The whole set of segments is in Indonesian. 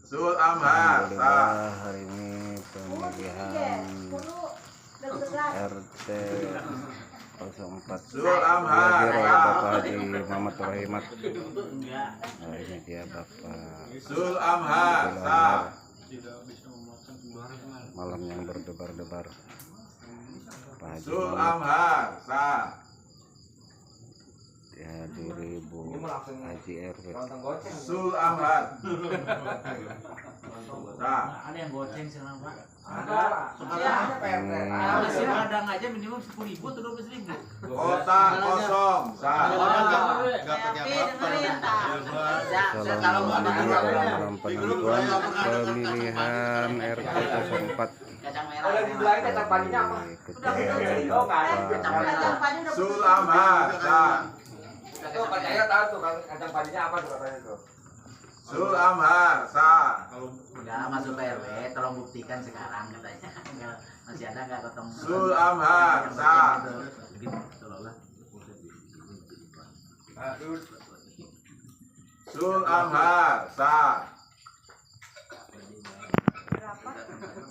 Sul Amhar sah. Hari ini pemilihan RT 04 Sul Amhar dihadir oleh sah. Bapak Haji Muhammad Rahimat. Nah, ini dia Bapak Sul Amhar sah. malam yang berdebar-debar. Pak Haji Sul Muhammad Amhar sah. dihadiri Bu Haji RW. Sul Amhar sah. Ada yang goceng sekarang Pak? Ada. Masih kadang aja minimum 10.000 atau 12.000. Kota kosong sah. Assalamualaikum dalam penentuan pemilihan RT 04 Kacang merah. Sul Amhar sah. Itu percaya tahu tuh kacang padinya apa tuh katanya tuh. Sul Amhar sah. Udah masuk ke RW, tolong buktikan sekarang katanya. Masih ada nggak ketemu? Sul Amhar sah. Sul Amhar sah.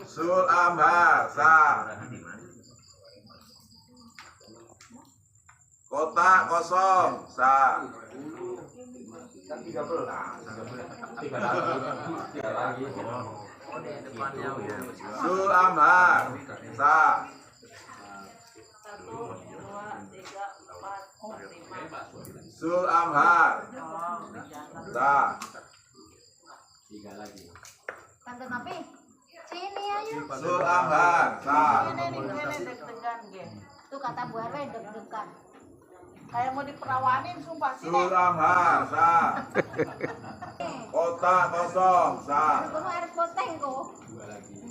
Sul Amhar sah. Kota kosong sah. Kan 13. Sul Amhar sah. Sul Amhar sah. Tante Napi, sini ayo. Sul Amhar sah. Ini deg-degan, Gen. Tuh kata Bu RW deg-degan. Kayak mau diperawanin sumpah sini. Sul Amhar sah. Kota kosong sah. Kamu harus poteng kok.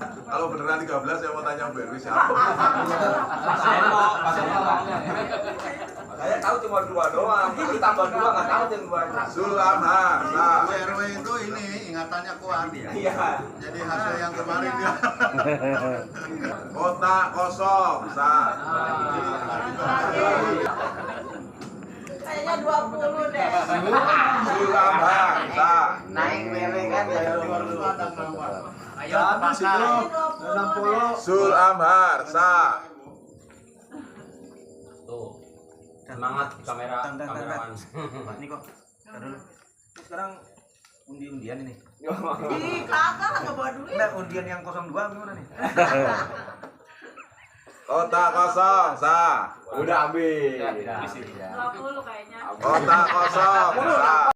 Kalau beneran 13 saya mau tanya Bu Erwi siapa? Saya tahu cuma 2 doang. Itu tambah 2 enggak tahu yang 2. Sul Amhar sah. Bu RW itu ini ingatannya kuat ya. Iya. Jadi hasil yang kemarin dia. Kota kosong sah. Kayaknya 20 deh. Sul Amhar sah. Naik mele kan ya. Ayo bakar. 60. Sul Amhar sah. Tuh. Semangat kameraman. Ini kok. Dulu. Sekarang undi-undian ini. Ih, kakak nggak bawa duit. Enggak, undian yang 02 gimana nih? Kota kosong sah. Udah habis. 20 kayaknya. Kota kosong sah.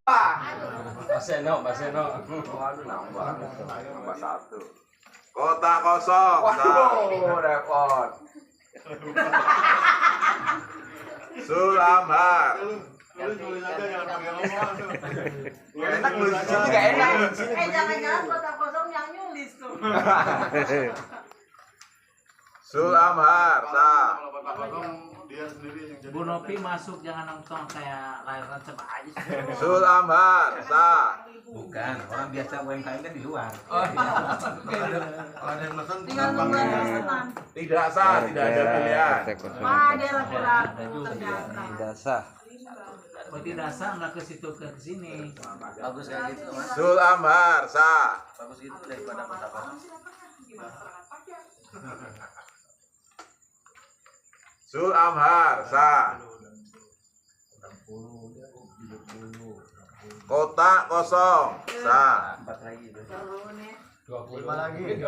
Pak Seno. Waduh nambah 1. Kota kosong sah. Waduh, repot. Sul Amhar. Enak lu di sini enggak enak. Jangan-jangan kota kosong yang nyulis tuh. Sul Amhar sah. Bu Nopi masuk jangan nonton kayak lahiran coba aja. Sul Amhar sah. Bukan, orang biasa UMKM kan di luar. Kalau ada yang mesen Tinggal nunggu ada pesanan. Tidak sah, tidak ada pilihan. RT Wah, 04 dia ragu-ragu ternyata. tidak sah. Kalau tidak sah nggak ke situ ke sini. Bagus kayak gitu, Mas. Sul Amhar sah. Bagus gitu daripada kota kosong. Sul Amhar sah. Kota kosong sah. 4 lagi. 20 lagi. 20.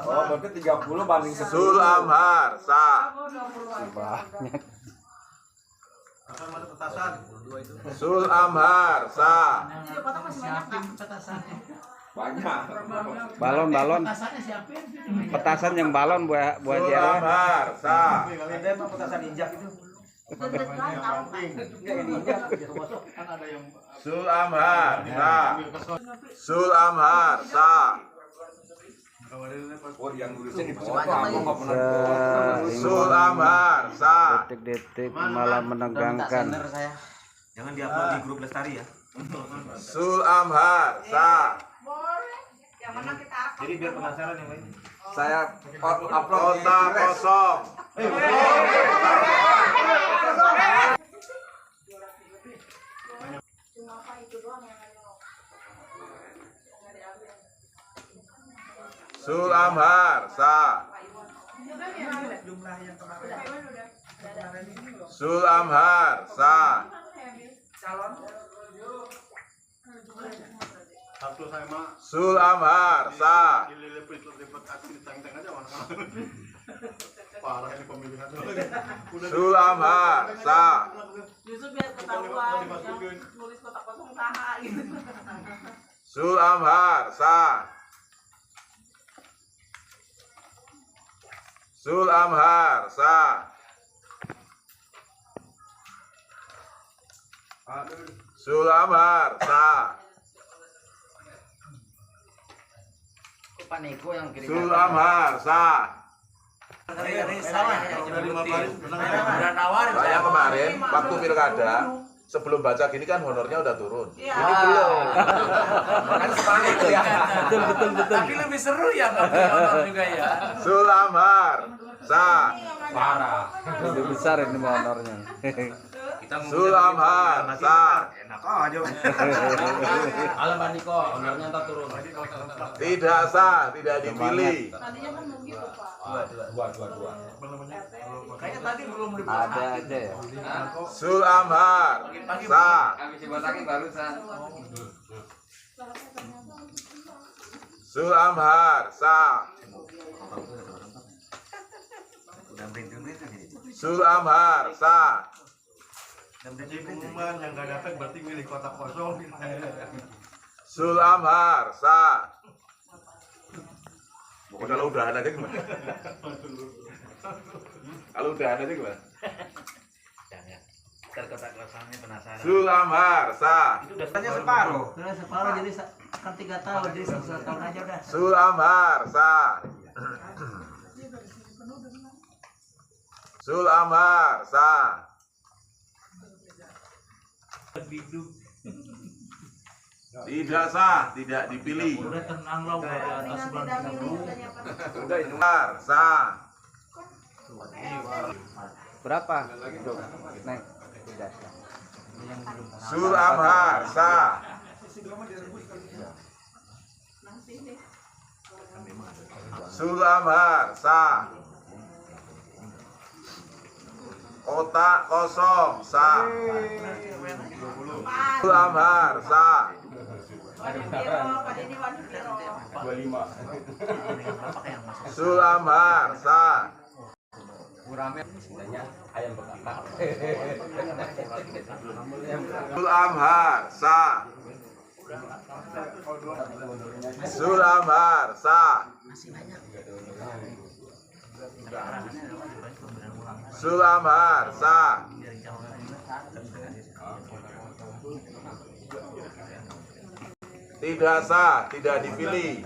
Oh, berarti 30 banding 10. Sul Amhar sah. Banyak. petasan. Sul Amhar sah. Siapin petasannya. Banyak. Balon. Petasannya siapin. Petasan yang balon buat Sul RW. Amhar sah. Ada emang petasan injak itu. Deg-degan tahu kan. Enggak yang injak. Sul Amhar sah. Sul Amhar sah. Oh, yang nulisnya di foto aku enggak pernah di foto. Sul Amhar sah. Detik-detik malam menegangkan. Saya. Jangan diupload di grup Lestari ya. Sul Amhar sah. Boleh. Yang mana kita apa? Jadi biar penasaran yang lain. Saya upload Kota kosong. Cuma apa itu doang yang ada. Sul Amhar Sa. Sul Amhar Sa. Satu saya mah Sul Amhar Sa. dilipet-lipet aku di teng-teng aja mana-mana. Parah ini pemilihan. Sul Amhar Sa. Justru biar ketahuan yang nulis kotak kosong saha gitu. Sul Amhar Sa. Sul Amhar Sa. Sul Amhar Sa. Pak Niko yang kirim. Sul Amhar Sa. Saya kemarin waktu pilkada sebelum baca gini kan honornya udah turun. Iya. Ini belum. Kan semangat ya. Betul. Tapi lebih seru ya nonton juga ya. Sul Amhar Sa. Parah. Lebih besar ini honornya. Kita Sul Amhar Sa. enak aja. Halo Pak Niko, honornya tak turun. Tidak sah, tidak dipilih. Tadinya kan begitu Pak. Dua. Kayaknya tadi belum Ada aja ya. Sul Amhar Sa. Habis dibatakin barusan. Sul Amhar Sa. Sul Amhar Sa. jadi pengumuman yang nggak datang berarti milih kotak kosong. Sul Amhar Sa. Kalau udahan aja gimana? Kalau udahan aja gimana? Jangan. Terkotak kosongnya penasaran. Sul Amhar Sa. Tanya separuh. Sudah separuh jadi akan 3 tahun jadi 1 tahun aja udah. Sul Amhar Sa. Sul Amhar Sa. Tidak sah, tidak dipilih. Udah tenang lah udah di atas bulan 30. Amhar Sa. Berapa? Neng. Tidak. Sul Amhar Sa. Sul Amhar Sa. Kotak kosong Sa. Sul Amhar Sa. Sul Amhar Sa. Sul Amhar Sa. Sul Amhar Sa. Sul Amhar Sa. Tidak sah, tidak dipilih.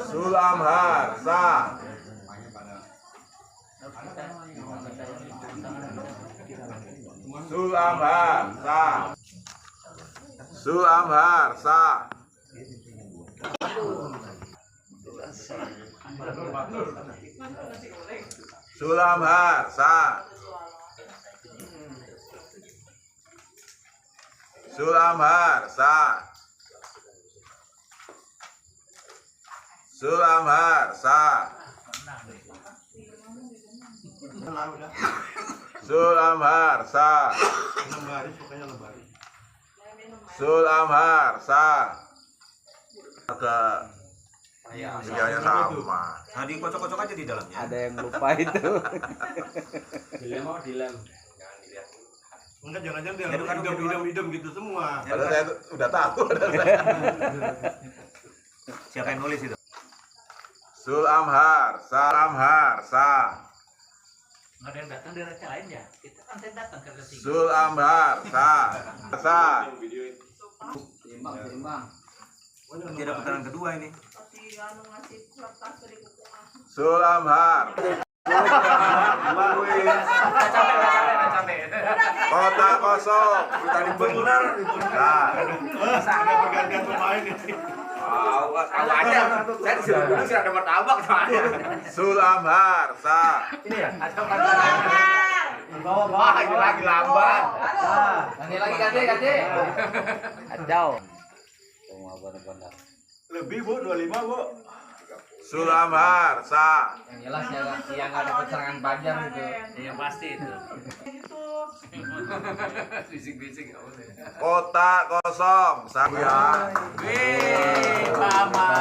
Sul Amhar Sa. Sul Amhar Sa. Sul Amhar Sa. Sul Amhar Sa. Sul Amhar Sa. Sul Amhar Sa. Sul Amhar Sa. Lembaris pokoknya lembaris. Sul Amhar Sa. Agak sinyalnya sama. Nah, dikocok-kocok aja di dalamnya. Ada yang lupa itu. Dilem. Enggak, jangan-jangan dia Aduh, kan idem-idem gitu semua. Padahal saya udah tahu. Siapa yang nulis itu? Sul Amhar Sa. Amhar Sa. Nggak ada yang datang dari RT lain ya? Kita kan saya datang ke RT 3. Sul Amhar Sa. Sa. Seimbang. Tidak putaran kedua ini. Sul Amhar. Kotak kosong. Benar. Nah, Ada pergantian pemain ini. Tahu aja. Saya disuruh dulu sih ada martabak soalnya. Sul Amhar Sa. Ini ya, ada martabak. Wah, lagi lambat. Lagi ganti. Kacau. Semua benar-benar. Lebih Bu, 25 Bu. Sulamhar, sa. Yang jelas ya yang nggak dapat serangan panjang itu. Iya pasti itu. Gitu. Bisik-bisik nggak boleh. Kota kosong, saya. Mama.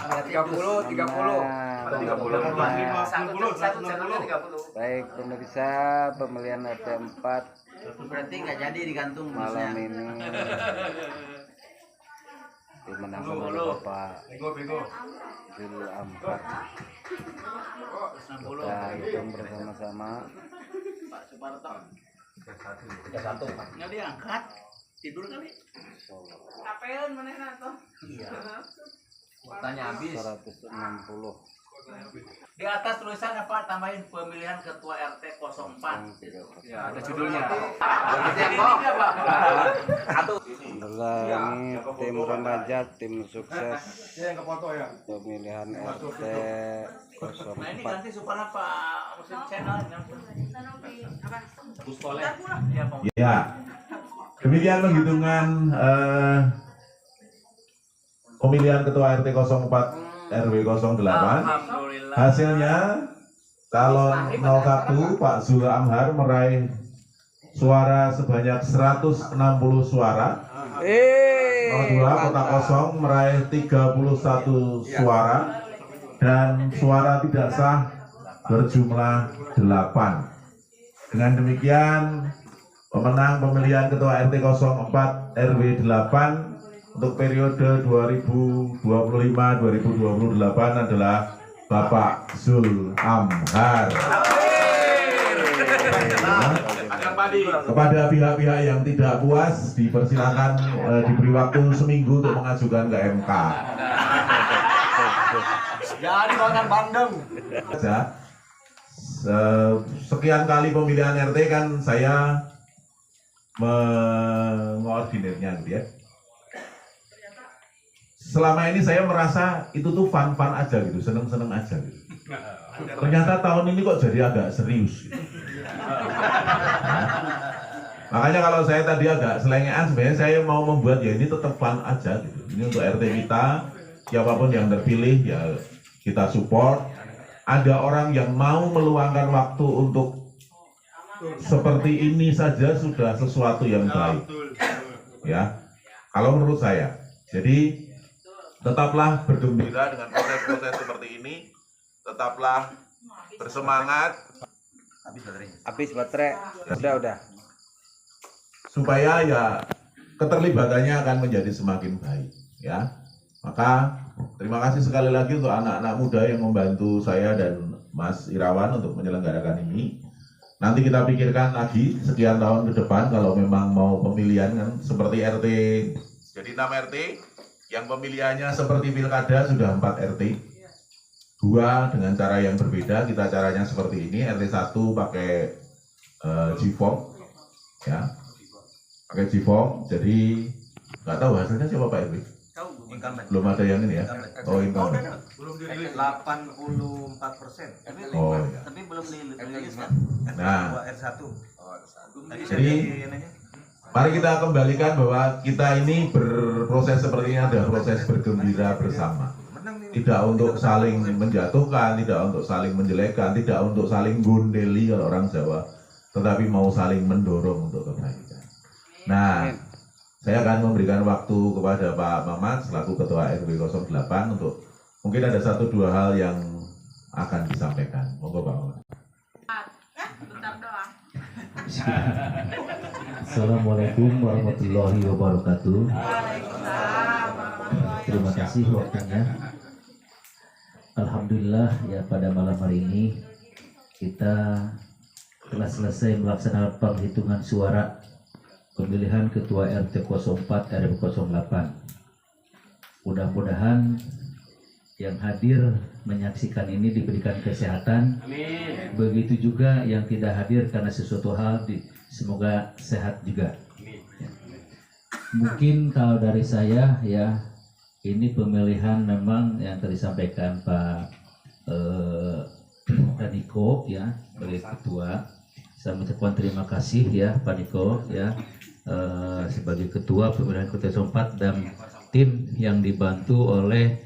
30. 30. Baik pemirsa, pemilihan RT 4 Berarti nggak jadi digantung malam ini dimenangkan oleh Bapak Zul Amhar. Kita hitung bersama-sama. Nggak diangkat. Tidur kali. Kapeun manehna tuh. Iya. Tanya habis. 160. Di atas tulisan apa? Tambahin pemilihan ketua RT 04. Ya, ada judulnya. Adalah ini tim remaja, tim sukses Yang ke foto ya. pemilihan RT Nah ini 04. ganti supaya Pak Muslim Channel. Ya, Pak. Ya, demikian penghitungan pemilihan ketua RT 04 RW 08. Alhamdulillah. Hasilnya calon 01 Pak Zul Amhar meraih suara sebanyak 160 suara. 02 Kota Kosong meraih 31 suara dan suara tidak sah berjumlah 8. Dengan demikian pemenang pemilihan ketua RT 04 RW 8 untuk periode 2025-2028 adalah Bapak Zul Amhar. Kepada pihak-pihak yang tidak puas dipersilakan diberi waktu seminggu untuk mengajukan ke MK. Jadi makan bandeng. Sekian kali pemilihan RT kan saya mengordinirnya gitu ya. Selama ini saya merasa itu tuh fun-fun aja gitu, seneng-seneng aja gitu. Ternyata tahun ini kok jadi agak serius gitu. Makanya kalau saya tadi agak selengean, sebenarnya saya mau membuat ya ini tetap fun aja gitu. Ini untuk RT kita, siapapun yang terpilih ya kita support. Ada orang yang mau meluangkan waktu untuk seperti ini saja sudah sesuatu yang baik. Ya, kalau menurut saya. Jadi tetaplah bergembira dengan proses-proses seperti ini. Tetaplah bersemangat. Habis baterai. Udah. Supaya ya keterlibatannya akan menjadi semakin baik. Ya, maka terima kasih sekali lagi untuk anak-anak muda yang membantu saya dan Mas Irawan untuk menyelenggarakan ini. Nanti kita pikirkan lagi sekian tahun ke depan kalau memang mau pemilihan kan seperti RT. Jadi 6 RT. Yang pemilihannya seperti pilkada sudah 4 RT. 2 dengan cara yang berbeda, kita caranya seperti ini. RT 1 pakai G-form, ya, pakai G-form. Jadi nggak tahu hasilnya siapa Pak RW? Belum ada yang ini ya? Oh incumbent. Belum dirilis 84%. Oh ya. Tapi belum dirilis kan? Nah, R1. jadi mari kita kembalikan bahwa kita ini berproses seperti ini adalah proses bergembira bersama. Tidak untuk saling menjatuhkan, tidak untuk saling menjelekkan, tidak untuk saling gondeli kalau orang Jawa, tetapi mau saling mendorong untuk kebaikan. Nah, saya akan memberikan waktu kepada Pak Mamat selaku Ketua RW 08 untuk mungkin ada 1-2 hal yang akan disampaikan. Monggo Pak Mamat. Bentar doang. Assalamualaikum warahmatullahi wabarakatuh. Waalaikumsalam. Terima kasih waktunya. Alhamdulillah ya pada malam hari ini kita telah selesai melaksanakan penghitungan suara pemilihan ketua RT 04 RW 08. Mudah-mudahan yang hadir menyaksikan ini diberikan kesehatan. Amin. Begitu juga yang tidak hadir karena sesuatu hal semoga sehat juga. Ya. Mungkin kalau dari saya ya ini pemilihan memang yang tadi disampaikan Pak Daniko ya sebagai ketua. saya mengucapkan terima kasih ya Pak Niko ya sebagai ketua pemilihan Kota 4 dan tim yang dibantu oleh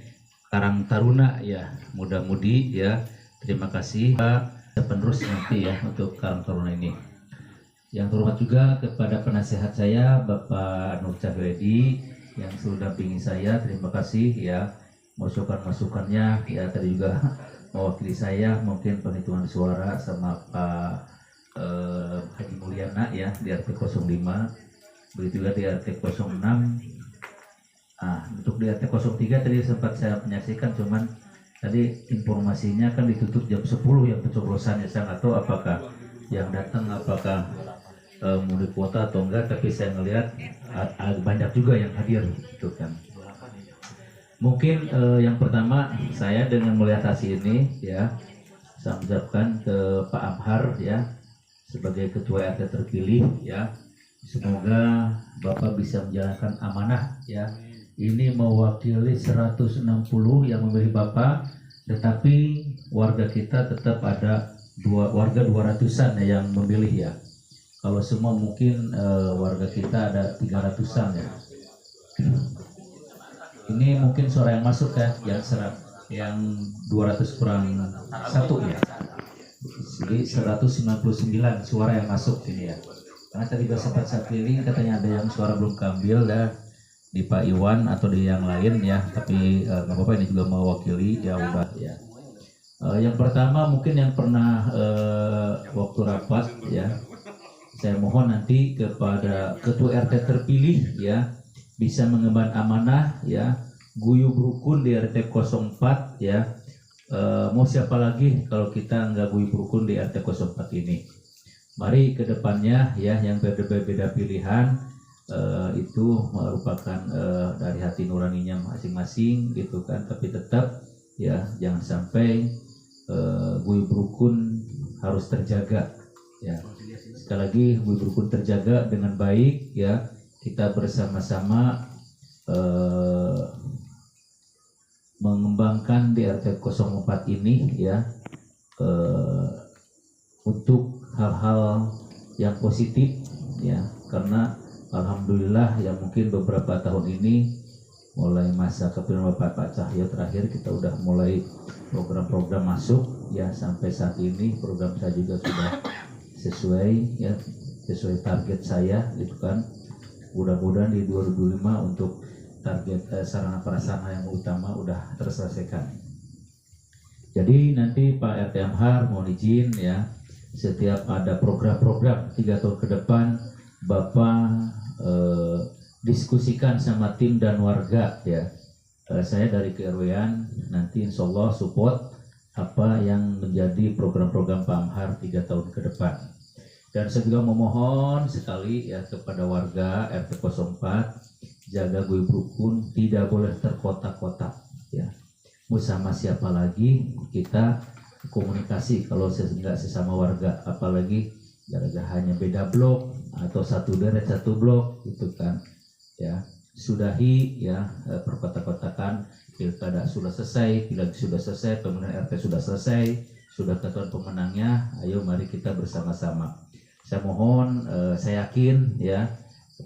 Karang Taruna ya, muda-mudi ya. Terima kasih Pak, penerus nanti ya untuk Karang Taruna ini. Yang terhormat juga kepada penasehat saya Bapak Nur Cahyadi yang sudah dampingi saya, terima kasih ya masukan-masukannya ya. Tadi juga mewakili saya mungkin penghitungan suara sama Pak Haji Mulyana ya di RT 05, begitu juga di RT 06. Untuk di RT 03 tadi sempat saya menyaksikan, cuman tadi informasinya kan ditutup jam 10 yang pencoblosannya. Saya nggak tahu apakah yang datang apakah mudik kuota atau enggak, tapi saya ngelihat banyak juga yang hadir gitu kan. Mungkin yang pertama saya dengan melihat hasil ini ya, saya mengucapkan ke Pak Amhar ya sebagai ketua RT terpilih ya, semoga Bapak bisa menjalankan amanah ya. Ini mewakili 160 yang memilih Bapak, tetapi warga kita tetap ada warga 200-an ya yang memilih ya. Kalau semua mungkin warga kita ada 300-an ya. Ini mungkin suara yang masuk ya, yang 200 kurang 1 ya. Jadi 199 suara yang masuk ini ya. Karena tadi sempat saya keliling katanya ada yang suara belum keambil ya di Pak Iwan atau di yang lain ya. Tapi nggak apa-apa, ini juga mewakili ya udah ya. Yang pertama mungkin yang pernah waktu rapat ya, saya mohon nanti kepada ketua RT terpilih ya bisa mengemban amanah ya, guyub rukun di RT 04 ya. Mau siapa lagi kalau kita nggak guyub rukun di RT 04 ini. Mari ke depannya ya, yang berbeda-beda pilihan itu merupakan dari hati nuraninya masing-masing gitu kan, tapi tetap ya jangan sampai guyub rukun harus terjaga ya. Sekali lagi guyub rukun terjaga dengan baik ya, kita bersama-sama mengembangkan di RT 04 ini ya untuk hal-hal yang positif ya, karena alhamdulillah ya mungkin beberapa tahun ini mulai masa kepemimpinan Pak Cahyo terakhir kita udah mulai program-program masuk ya, sampai saat ini program saya juga sudah sesuai ya, sesuai target saya gitu kan. Mudah-mudahan di 2025 untuk target sarana prasarana yang utama udah terselesaikan. Jadi nanti Pak RT Amhar mohon izin ya, setiap ada program-program 3 tahun ke depan Bapak diskusikan sama tim dan warga ya. Saya dari KRW-an nanti insya Allah support apa yang menjadi program-program Pak Amhar 3 tahun ke depan. Dan saya juga memohon sekali ya kepada warga RT 04, jaga guyub rukun, tidak boleh terkotak-kotak ya. Mau sama siapa lagi kita komunikasi kalau nggak sesama warga, apalagi gara-gara hanya beda blok atau satu deret satu blok gitu kan ya. Sudahi ya perkotak-kotakan. Pilkada sudah selesai, pileg sudah selesai, pemilihan RT sudah selesai, sudah tentukan pemenangnya. Ayo mari kita bersama-sama. Saya mohon, saya yakin ya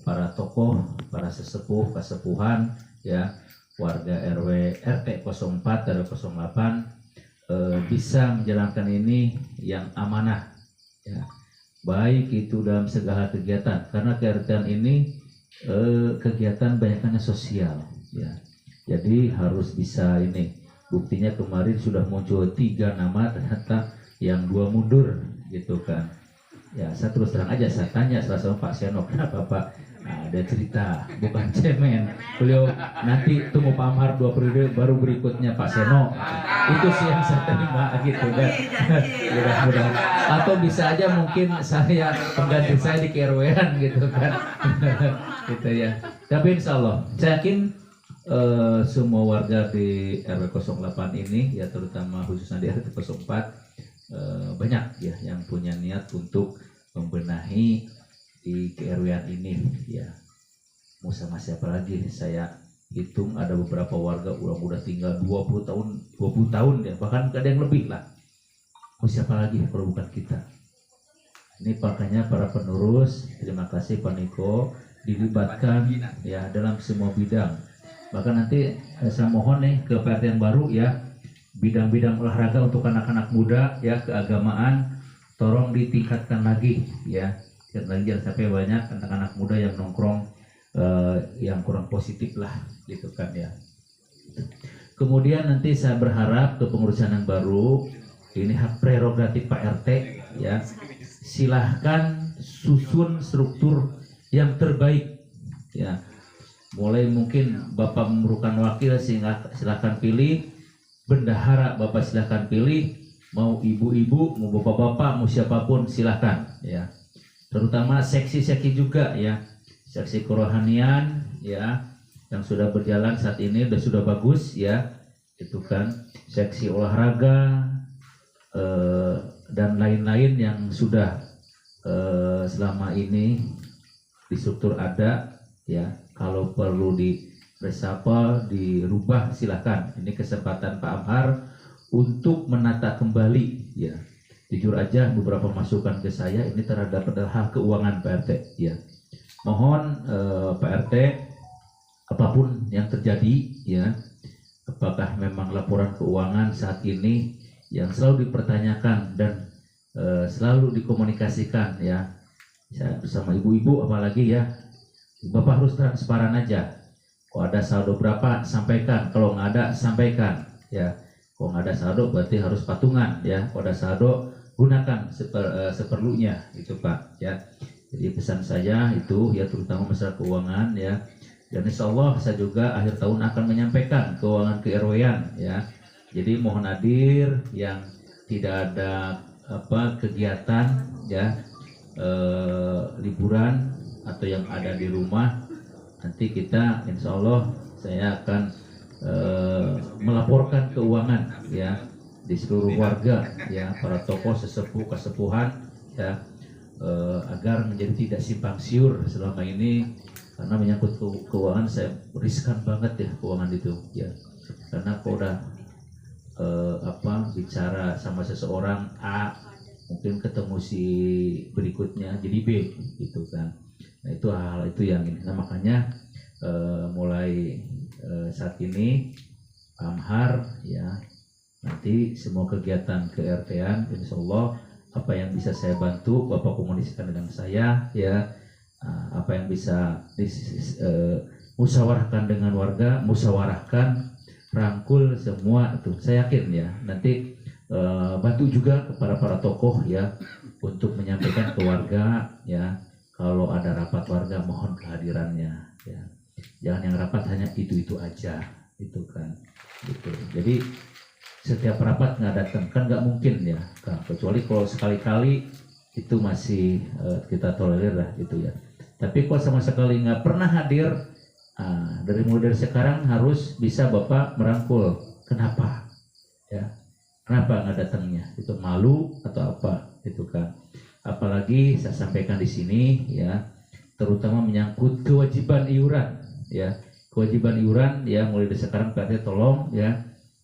para tokoh, para sesepuh, kesepuhan ya, warga RW RT 04 dan 08 bisa menjalankan ini yang amanah ya. Baik itu dalam segala kegiatan, karena kegiatan ini kegiatan banyaknya sosial ya. Jadi harus bisa ini. Buktinya kemarin sudah muncul 3 nama, ternyata yang 2 mundur gitu kan. Ya saya terus terang aja, saya tanya salah sama Pak Seno, kenapa Pak? Nah, ada cerita, bukan cemen. Beliau nanti tunggu Pak Amhar 2 periode baru berikutnya Pak Seno. Itu sih yang saya terima gitu kan. Mudah-mudahan. Atau bisa aja mungkin saya pengganti saya di KRW-an gitu kan. Gitu ya. Tapi insya Allah saya yakin semua warga di RW 08 ini ya, terutama khususnya di RT 04 banyak ya yang punya niat untuk membenahi di KRW-an ini ya. Mau sama siapa lagi, saya hitung ada beberapa warga udah tinggal 20 tahun ya, bahkan ada yang lebih lah. Mau siapa lagi kalau bukan kita Ini makanya para penerus, terima kasih Pak Niko, dilibatkan ya dalam semua bidang. Bahkan nanti saya mohon nih ke PRT yang baru ya, bidang-bidang olahraga untuk anak-anak muda ya, keagamaan tolong ditingkatkan lagi ya. Jangan sampai banyak anak-anak muda yang nongkrong yang kurang positif lah gitu kan ya. Kemudian nanti saya berharap kepengurusan yang baru, ini hak prerogatif Pak RT ya, silahkan susun struktur yang terbaik ya. Mulai mungkin Bapak memerlukan wakil, sehingga silahkan pilih, bendahara Bapak silahkan pilih, mau ibu-ibu, mau bapak-bapak, mau siapapun silahkan ya. Terutama seksi-seksi juga ya, seksi kerohanian ya, yang sudah berjalan saat ini sudah bagus ya, itu kan seksi olahraga dan lain-lain yang sudah selama ini di struktur ada ya. Kalau perlu di reshuffle, dirubah silahkan. Ini kesempatan Pak Amhar untuk menata kembali ya. Jujur aja beberapa masukan ke saya ini terhadap hal keuangan Pak RT ya. Mohon Pak RT, apapun yang terjadi ya, apakah memang laporan keuangan saat ini yang selalu dipertanyakan dan selalu dikomunikasikan ya, saya bersama ibu-ibu apalagi ya, Bapak harus transparan aja. Kalau ada saldo berapa sampaikan, kalau nggak ada sampaikan ya. Kalau nggak ada saldo berarti harus patungan ya. Kalau ada saldo gunakan seperlunya itu Pak ya. Jadi pesan saya itu ya, terutama masalah keuangan ya. Dan insya Allah saya juga akhir tahun akan menyampaikan keuangan ke-RW-an ya. Jadi mohon hadir yang tidak ada kegiatan ya, liburan atau yang ada di rumah, nanti kita insya Allah saya akan melaporkan keuangan ya di seluruh warga ya, para tokoh sesepuh kesepuhan ya, agar menjadi tidak simpang siur selama ini, karena menyangkut keuangan saya riskan banget ya keuangan itu ya, karena kalau udah bicara sama seseorang A, mungkin ketemu si berikutnya jadi B gitu kan. Nah itu hal itu yang ini. Nah makanya mulai saat ini Amhar ya, nanti semua kegiatan ke-RT-an insya Allah apa yang bisa saya bantu Bapak komunikasikan dengan saya ya, apa yang bisa musyawarahkan dengan warga, musyawarahkan, rangkul semua itu. Saya yakin ya nanti bantu juga kepada para tokoh ya untuk menyampaikan ke warga ya, kalau ada rapat warga mohon kehadirannya ya. Jangan yang rapat hanya itu aja itu kan gitu. Jadi setiap rapat nggak datang kan nggak mungkin ya kan, kecuali kalau sekali-kali itu masih kita tolerir lah gitu ya. Tapi kalau sama sekali nggak pernah hadir, mulai dari sekarang harus bisa Bapak merangkul. Kenapa ya, kenapa nggak datangnya, itu malu atau apa itu kan. Apalagi saya sampaikan di sini ya, terutama menyangkut kewajiban iuran ya, kewajiban iuran ya, mulai dari sekarang PRT tolong ya.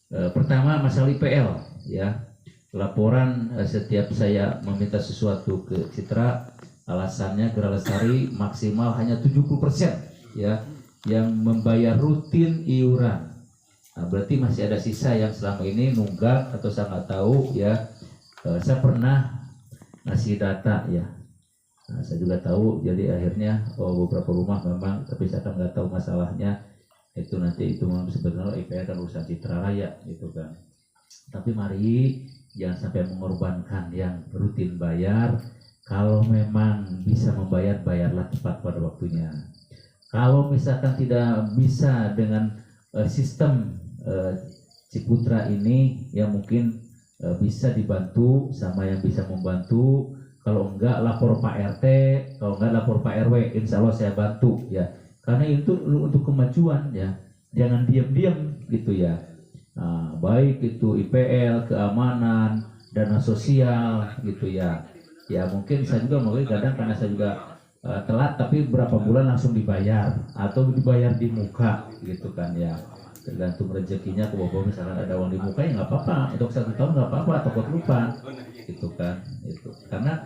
Pertama masalah IPL ya, laporan setiap saya meminta sesuatu ke Citra, alasannya Gerah Lestari maksimal hanya 70% ya yang membayar rutin iuran. Nah, berarti masih ada sisa yang selama ini nunggak atau saya nggak tahu ya. Saya pernah ngasih data ya, nah, saya juga tahu, jadi akhirnya beberapa rumah memang, tapi saya kan nggak tahu masalahnya itu nanti, itu sebenarnya IPL kan urusan Citra Raya gitu kan. Tapi mari jangan sampai mengorbankan yang rutin bayar. Kalau memang bisa membayar, bayarlah tepat pada waktunya. Kalau misalkan tidak bisa dengan sistem Ciputra ini, ya mungkin bisa dibantu sama yang bisa membantu. Kalau enggak lapor Pak RT, kalau enggak lapor Pak RW, insya Allah saya bantu ya. Karena itu untuk kemajuan ya, jangan diam-diam gitu ya. Nah, baik itu IPL, keamanan, dana sosial gitu ya. Ya mungkin saya juga mungkin kadang karena saya juga telat, tapi berapa bulan langsung dibayar atau dibayar di muka gitu kan ya. Tergantung rezekinya, kalau misalkan ada uang di muka ya nggak apa-apa, untuk 1 tahun nggak apa-apa, takut lupa gitu kan. Itu karena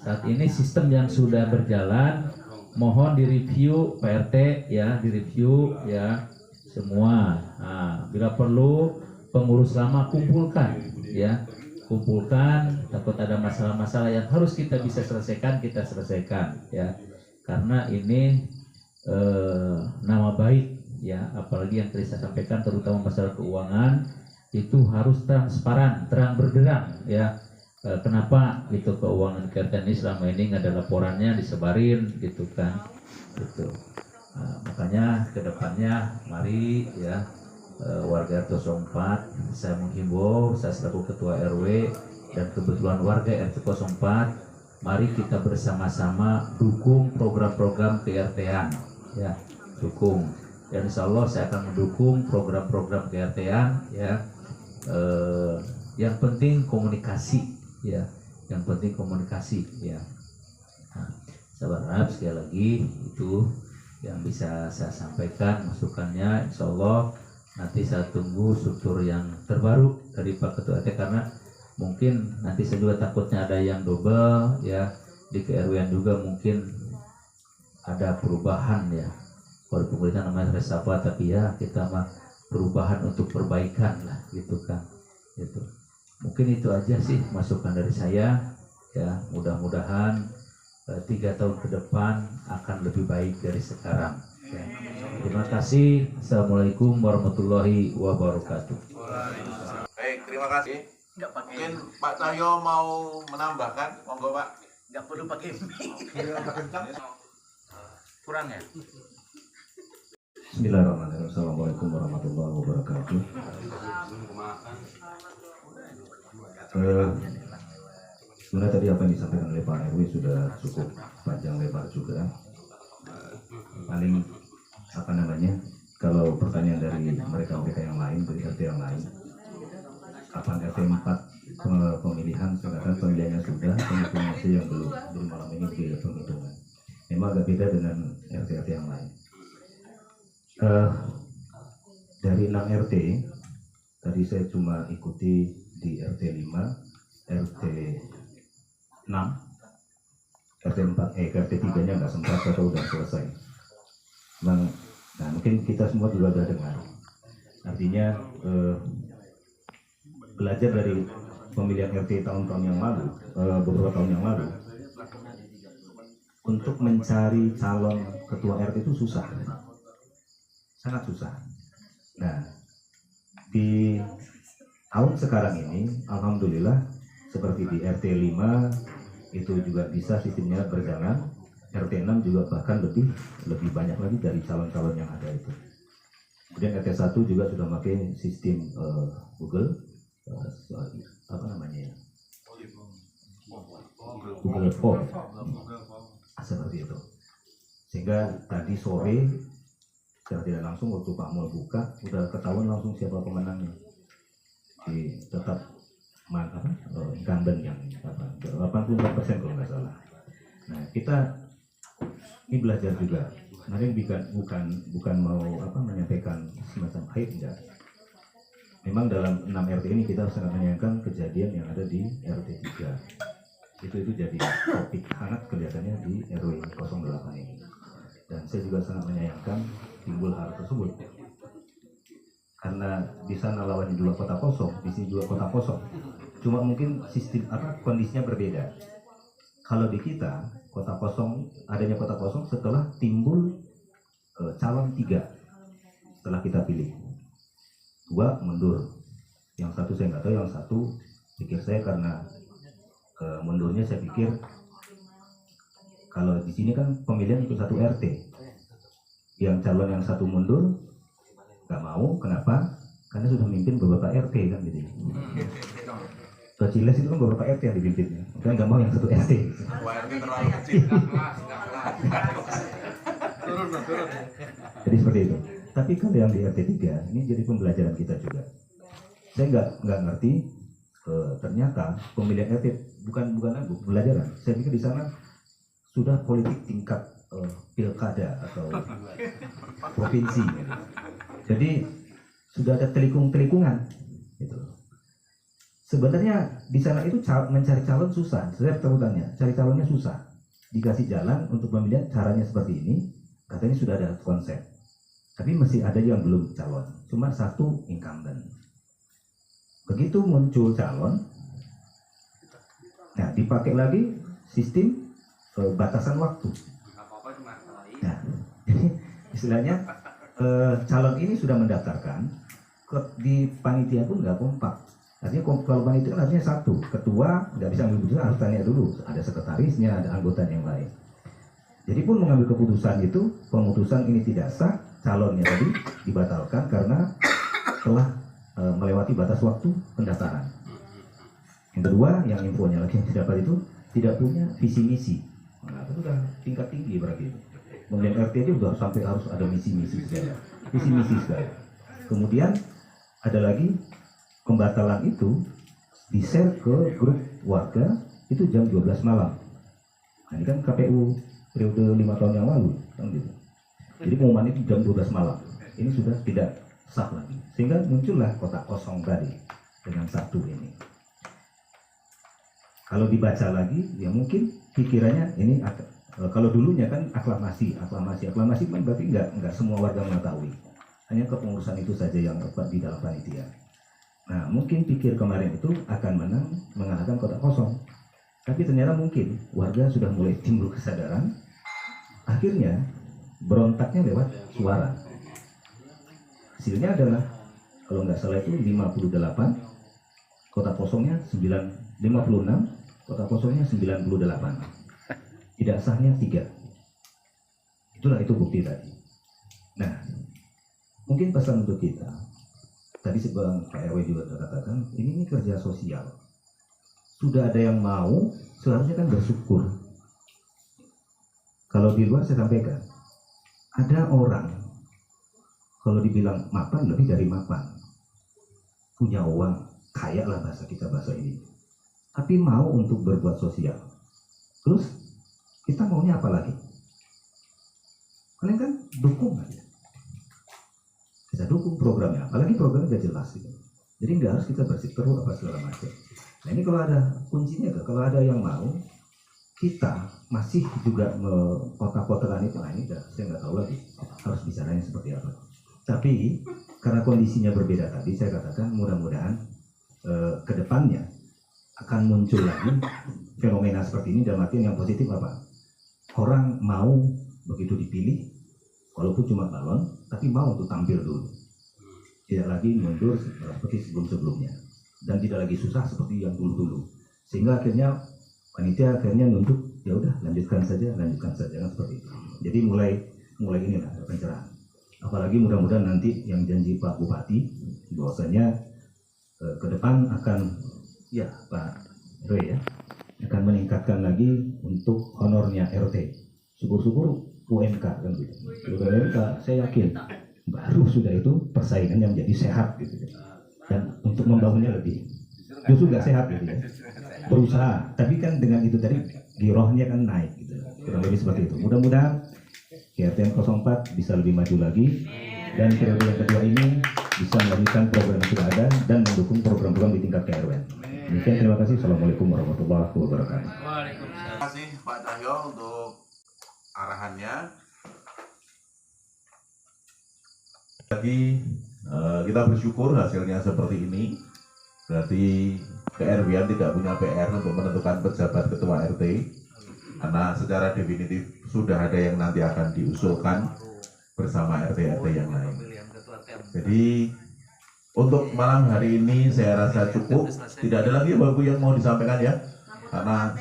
Saat ini sistem yang sudah berjalan, mohon direview PRT ya, direview ya semua. Nah, bila perlu pengurus lama kumpulkan ya, kumpulkan. Takut ada masalah-masalah yang harus kita bisa selesaikan, kita selesaikan ya. Karena ini nama baik ya, apalagi yang tadi saya sampaikan terutama masalah keuangan itu harus transparan, terang benderang ya. Kenapa gitu keuangan KRT ini selama ini nggak ada laporannya, disebarin gitu kan gitu. Makanya kedepannya mari ya warga RT 04 saya menghimbau, saya selaku ketua RW dan kebetulan warga RT 04, mari kita bersama-sama dukung program-program KRT-an ya, dukung. Dan insya Allah saya akan mendukung program-program KRT-an ya. Yang penting komunikasi ya, yang penting komunikasi ya. Nah, saya berharap sekali lagi itu yang bisa saya sampaikan masukannya. Insya Allah nanti saya tunggu struktur yang terbaru dari Pak Ketua RT, karena mungkin nanti saya juga takutnya ada yang double ya, di KRW-an juga mungkin ada perubahan ya. Kalau pemerintah namanya reshuffle, tapi ya kita mah perubahan untuk perbaikan lah gitu kan gitu. Mungkin itu aja sih masukan dari saya ya. Mudah-mudahan 3 tahun ke depan akan lebih baik dari sekarang ya. Terima kasih. Assalamualaikum warahmatullahi wabarakatuh. Baik, terima kasih. Mungkin Pak Cahyo mau menambahkan, monggo Pak. Nggak perlu pakai mic. Kurang ya? Bismillahirrahmanirrahim. Assalamualaikum warahmatullahi wabarakatuh. Sebenarnya tadi apa yang disampaikan oleh Pak RW sudah cukup panjang lebar juga. Paling apa namanya, kalau pertanyaan dari mereka-mereka yang lain, dari RT yang lain, kapan RT 4 pemilihan, sekarang pemilihannya sudah, penghitungan yang belum malam ini di penghitungan. Memang agak beda dengan RT-RT yang lain. Dari 6 RT, tadi saya cuma ikuti di RT 5, RT 6, RT 4, RT 3 nya nggak sempat atau udah selesai. Nah, mungkin kita semua juga sudah dengar. Artinya belajar dari pemilihan RT tahun-tahun yang lalu, beberapa tahun yang lalu, untuk mencari calon ketua RT itu susah, sangat susah. Nah, di tahun sekarang ini, alhamdulillah, seperti di RT 5 itu juga bisa sistemnya berjalan. RT 6 juga bahkan lebih banyak lagi dari calon-calon yang ada itu. Kemudian RT 1 juga sudah pakai sistem Google, apa namanya ya? Google Form, seperti itu. Sehingga tadi sore secara tidak langsung waktu Pak Mul buka, udah ketahuan langsung siapa pemenangnya. Tetap incumbent yang 84% kalau nggak salah. Nah, kita ini belajar juga. Kemarin bukan mau menyampaikan semacam aib, enggak. Memang dalam 6 RT ini kita sangat menyayangkan kejadian yang ada di RT 3. Itu jadi topik hangat kelihatannya di RW 08 ini. Dan saya juga sangat menyayangkan timbul hal tersebut. Karena di sana lawannya juga kota kosong, di sini juga kota kosong. Cuma mungkin sistem kondisinya berbeda. Kalau di kita kota kosong, adanya kota kosong setelah timbul calon 3 setelah kita pilih. 2 mundur, yang satu saya nggak tahu, yang satu pikir saya karena mundurnya saya pikir kalau di sini kan pemilihan itu 1 RT, yang calon yang satu mundur nggak mau, kenapa? Karena sudah memimpin beberapa RT kan gitu. Ke Ciles itu kan beberapa RT yang dipimpinnya, kan nggak mau yang 1 RT. RT terlalu kecil. Jadi seperti itu. Tapi kalau yang di RT 3 ini jadi pembelajaran kita juga. Saya nggak ngerti ternyata pemilihan RT bukan pembelajaran. Saya pikir di sana sudah politik tingkat pilkada atau provinsi. Jadi sudah ada telikungan gitu. Sebenarnya di sana itu mencari calon susah. Saya terutanya cari calonnya susah. Dikasih jalan untuk pemilihan caranya seperti ini, katanya sudah ada konsep. Tapi masih ada yang belum calon. Cuma satu incumbent. Begitu muncul calon, nah dipakai lagi sistem batasan waktu. Nah, istilahnya calon ini sudah mendaftarkan, di panitia pun nggak kompak. Artinya kalau panitia kan harusnya satu, ketua nggak bisa ambil keputusan, harus tanya dulu, ada sekretarisnya, ada anggota yang lain. Jadi pun mengambil keputusan itu, pemutusan ini tidak sah, calonnya tadi dibatalkan karena telah melewati batas waktu pendaftaran. Yang kedua, yang infonya lagi yang didapat itu tidak punya visi misi. Nah, itu sudah tingkat tinggi berarti itu. Kemudian RT itu sudah sampai harus ada misi-misi segala, visi-misi segala. Kemudian ada lagi pembatalan itu di-share ke grup warga itu jam 12 malam. Nah, ini kan KPU periode 5 tahun yang lalu kan gitu. Jadi pengumuman itu jam 12 malam. Ini sudah tidak sah lagi. Sehingga muncullah kotak kosong tadi dengan satu ini. Kalau dibaca lagi, ya mungkin pikirannya ini kalau dulunya kan aklamasi kan berarti nggak semua warga mengetahui. Hanya kepengurusan itu saja yang tepat di dalam panitia. Nah, mungkin pikir kemarin itu akan menang mengalahkan kotak kosong. Tapi ternyata mungkin warga sudah mulai timbul kesadaran. Akhirnya berontaknya lewat suara. Hasilnya adalah kalau nggak salah itu 58, kotak kosongnya 56, kotak kosongnya 98. Tidak sahnya 3. Itulah itu bukti tadi. Nah, mungkin pesan untuk kita. Tadi sebelum Pak RW juga katakan, ini kerja sosial. Sudah ada yang mau, seharusnya kan bersyukur. Kalau di luar saya sampaikan, ada orang kalau dibilang mapan lebih dari mapan, punya uang, kaya lah bahasa kita bahasa ini, tapi mau untuk berbuat sosial. Terus kita maunya apa lagi? Kalian kan dukung aja. Kita dukung programnya, apalagi programnya udah jelas gitu. Jadi nggak harus kita bersikeru apa segala macam. Nah ini kalau ada kuncinya tuh, kalau ada yang mau, kita masih juga kotak-kotakan itu, nah ini saya nggak tahu lagi harus bicaranya seperti apa. Tapi karena kondisinya berbeda tadi, saya katakan mudah-mudahan ke depannya akan muncul lagi fenomena seperti ini dalam artian yang positif apa? Orang mau begitu dipilih, walaupun cuma calon, tapi mau untuk tampil dulu. Tidak lagi mundur seperti sebelum-sebelumnya. Dan tidak lagi susah seperti yang dulu-dulu. Sehingga akhirnya panitia nunduk, ya udah lanjutkan saja kan seperti itu. Jadi mulai inilah pencerahan. Apalagi mudah-mudahan nanti yang janji Pak Bupati bahwasanya ke depan akan ya Pak Roy ya akan meningkatkan lagi untuk honornya RT. Syukur-syukur UMK kan gitu. UMK saya yakin baru sudah itu persaingannya menjadi sehat gitu. Dan untuk membangunnya lebih justru nggak sehat gitu ya. Berusaha, tapi kan dengan itu tadi girohnya kan naik gitu. Kurang lebih seperti itu. Mudah-mudahan KRTN 04 bisa lebih maju lagi dan periode yang kedua ini bisa melanjutkan program yang sudah ada dan mendukung program-program di tingkat KRW. Demikian, terima kasih. Assalamualaikum warahmatullahi wabarakatuh. Terima kasih Pak Cahyo untuk arahannya. Jadi kita bersyukur hasilnya seperti ini. Berarti KRW tidak punya PR untuk menentukan pejabat ketua RT. Karena secara definitif sudah ada yang nanti akan diusulkan bersama RT-RT yang lain. Jadi untuk malam hari ini saya rasa cukup. Tidak ada lagi Bapak yang mau disampaikan ya, karena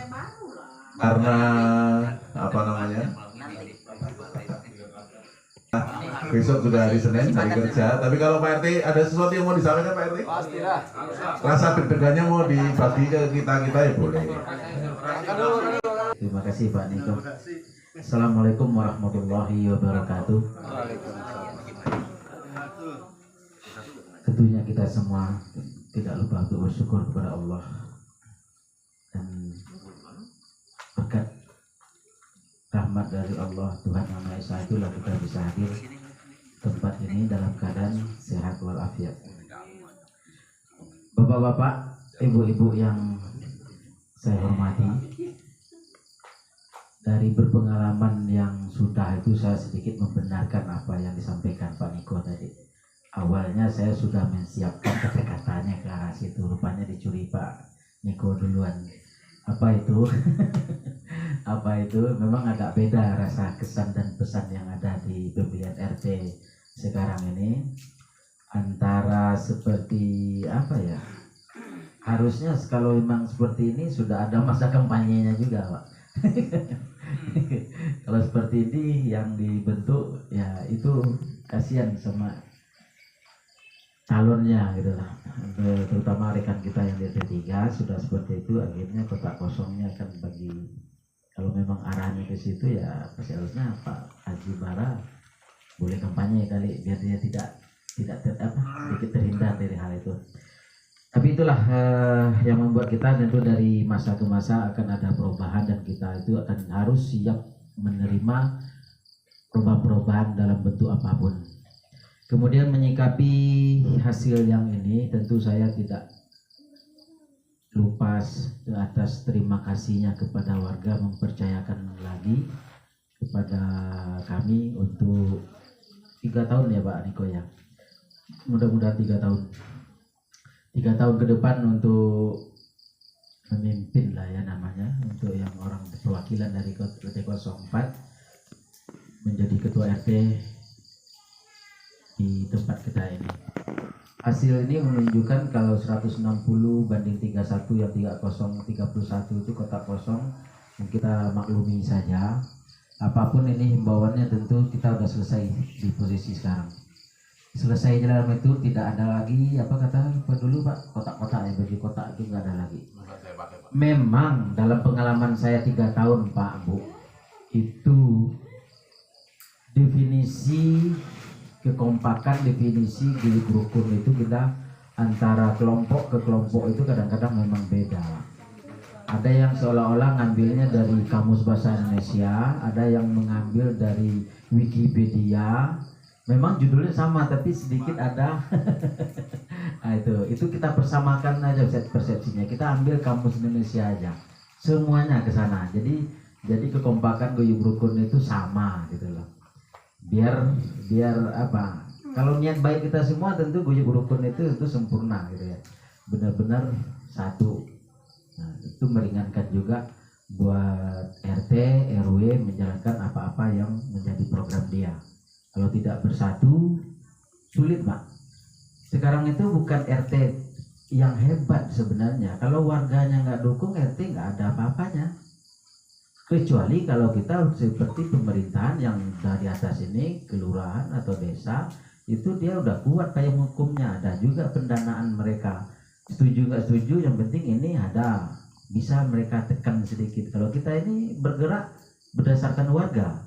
apa namanya? Besok sudah hari Senin, hari kerja. Tapi kalau Pak RT ada sesuatu yang mau disampaikan Pak RT? Pastilah. Rasa deg-degannya mau dibagi ke kita ya boleh. Terima kasih Pak Niko. Assalamualaikum warahmatullahi wabarakatuh. Tentunya kita semua tidak lupa untuk bersyukur kepada Allah dan berkat rahmat dari Allah Tuhan Yang Maha Esa itulah kita bisa hadir tempat ini dalam keadaan sehat walafiat. Bapak-bapak, ibu-ibu yang saya hormati, dari berpengalaman yang sudah itu saya sedikit membenarkan apa yang disampaikan Pak Niko tadi. Awalnya saya sudah menyiapkan kata-katanya ke arah situ, rupanya dicuri Pak Niko duluan. Apa itu? Apa itu? Memang agak beda rasa kesan dan pesan yang ada di pemilihan RT sekarang ini, antara seperti apa ya, harusnya kalau memang seperti ini sudah ada masa kampanyenya juga Pak. Kalau seperti ini yang dibentuk ya itu kasihan sama calonnya gitu lah, terutama rekan kita yang di RT 3 sudah seperti itu, akhirnya kotak kosongnya akan bagi, kalau memang arahnya ke situ ya seharusnya Pak Haji Bara boleh kampanye kali biar dia tidak sedikit terhindar dari hal itu. Tapi itulah yang membuat kita tentu dari masa ke masa akan ada perubahan, dan kita itu akan harus siap menerima perubahan-perubahan dalam bentuk apapun. Kemudian menyikapi hasil yang ini, tentu saya tidak lupa atas terima kasihnya kepada warga mempercayakan lagi kepada kami untuk 3 tahun ya Pak Niko ya. Mudah-mudahan 3 tahun. 3 tahun ke depan untuk memimpin lah ya namanya, untuk yang orang perwakilan dari RT 04 menjadi ketua RT di tempat kita ini. Hasil ini menunjukkan kalau 160 banding 31 yang 3031 itu kotak kosong, yang kita maklumi saja. Apapun ini himbauannya tentu kita sudah selesai di posisi sekarang. Selesai dalam itu tidak ada lagi apa dulu Pak, kotak-kotak ya, bagi kotak itu nggak ada lagi. Memang dalam pengalaman saya 3 tahun Pak Bu, itu definisi kekompakan, definisi gili rukun itu kita antara kelompok ke kelompok itu kadang-kadang memang beda. Ada yang seolah-olah ngambilnya dari Kamus Bahasa Indonesia, ada yang mengambil dari Wikipedia. Memang judulnya sama tapi sedikit ada nah, itu kita persamakan aja persepsinya. Kita ambil Kamus Indonesia aja, semuanya ke sana. Jadi kekompakan guyub rukun itu sama gitu loh. Biar apa? Kalau niat baik kita semua tentu guyub rukun itu sempurna gitu ya. Benar-benar satu. Nah, itu meringankan juga buat RT, RW menjalankan apa-apa yang menjadi program dia. Kalau tidak bersatu, sulit Pak. Sekarang itu bukan RT yang hebat sebenarnya. Kalau warganya nggak dukung, RT nggak ada apa-apanya. Kecuali kalau kita seperti pemerintahan yang dari atas ini, kelurahan atau desa, itu dia udah kuat kayak hukumnya. Ada juga pendanaan mereka. Setuju nggak setuju, yang penting ini ada. Bisa mereka tekan sedikit. Kalau kita ini bergerak berdasarkan warga.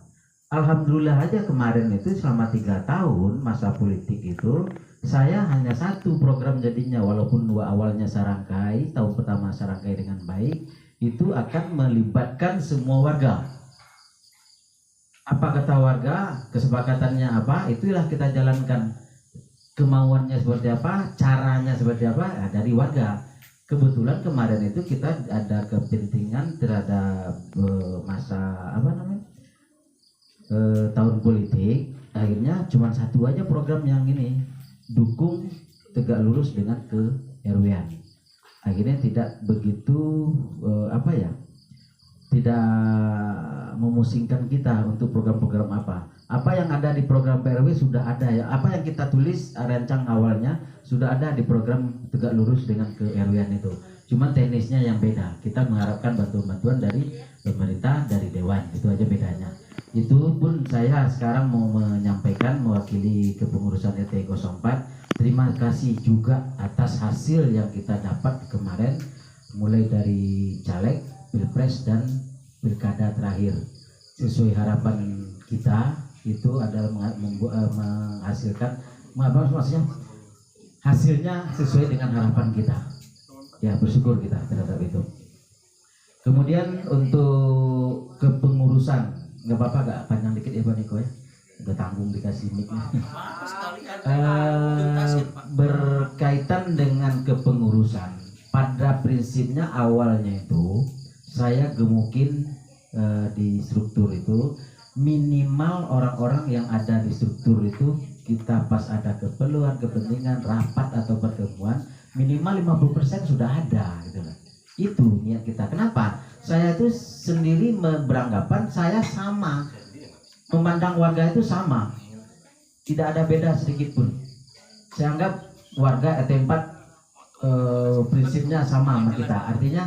Alhamdulillah aja kemarin itu selama 3 tahun masa politik itu saya hanya satu program jadinya, walaupun awalnya sarangkai, tahun pertama sarangkai dengan baik, itu akan melibatkan semua warga. Apa kata warga, kesepakatannya apa, itulah kita jalankan. Kemauannya seperti apa, caranya seperti apa, ya, dari warga. Kebetulan kemarin itu kita ada kepentingan terhadap masa tahun politik, akhirnya cuma satu aja program yang ini, dukung tegak lurus dengan ke RW-an. Akhirnya tidak begitu tidak memusingkan kita untuk program-program apa yang ada di program PRW sudah ada ya, apa yang kita tulis rancang awalnya sudah ada di program tegak lurus dengan ke RW-an itu, cuma teknisnya yang beda. Kita mengharapkan bantuan dari pemerintah, dari dewan, itu aja bedanya. Itu pun saya sekarang mau menyampaikan mewakili kepengurusan RT 04, terima kasih juga atas hasil yang kita dapat kemarin, mulai dari caleg, pilpres dan pilkada terakhir. Sesuai harapan kita itu adalah menghasilkan, maksudnya hasilnya sesuai dengan harapan kita. Ya, bersyukur kita terhadap itu. Kemudian untuk kepengurusan, nggak apa-apa, nggak panjang dikit ya Pak Niko ya, udah tanggung dikasih mic. Berkaitan dengan kepengurusan, pada prinsipnya awalnya itu saya gemukin di struktur itu minimal orang-orang yang ada di struktur itu kita pas ada keperluan, kepentingan, rapat atau pertemuan minimal 50% sudah ada gitu loh. Itu niat kita. Kenapa? Saya itu sendiri beranggapan saya sama, memandang warga itu sama, tidak ada beda sedikit pun. Saya anggap warga RT 4 prinsipnya sama sama kita, artinya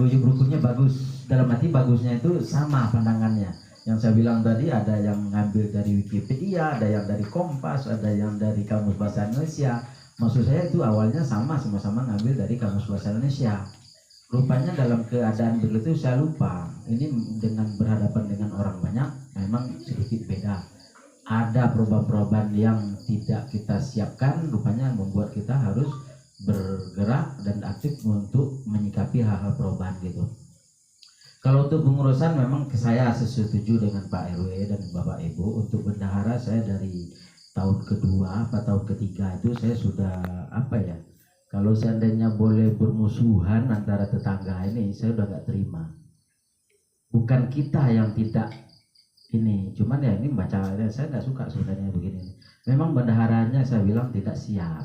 guyup rukunnya bagus, dalam arti bagusnya itu sama pandangannya. Yang saya bilang tadi ada yang ngambil dari Wikipedia, ada yang dari Kompas, ada yang dari Kamus Bahasa Indonesia. Maksud saya itu awalnya sama-sama ngambil dari Kamus Bahasa Indonesia. Rupanya dalam keadaan begitu saya lupa. Ini dengan berhadapan dengan orang banyak memang sedikit beda. Ada perubahan-perubahan yang tidak kita siapkan, rupanya membuat kita harus bergerak dan aktif untuk menyikapi hal-hal perubahan gitu. Kalau untuk pengurusan memang saya setuju dengan Pak RW dan Bapak Ibu. Untuk bendahara saya dari tahun kedua atau tahun ketiga itu saya sudah kalau seandainya boleh bermusuhan antara tetangga ini saya udah gak terima. Bukan kita yang tidak ini, cuman ya ini baca saya nggak suka sebenarnya begini. Memang bendaharanya saya bilang tidak siap.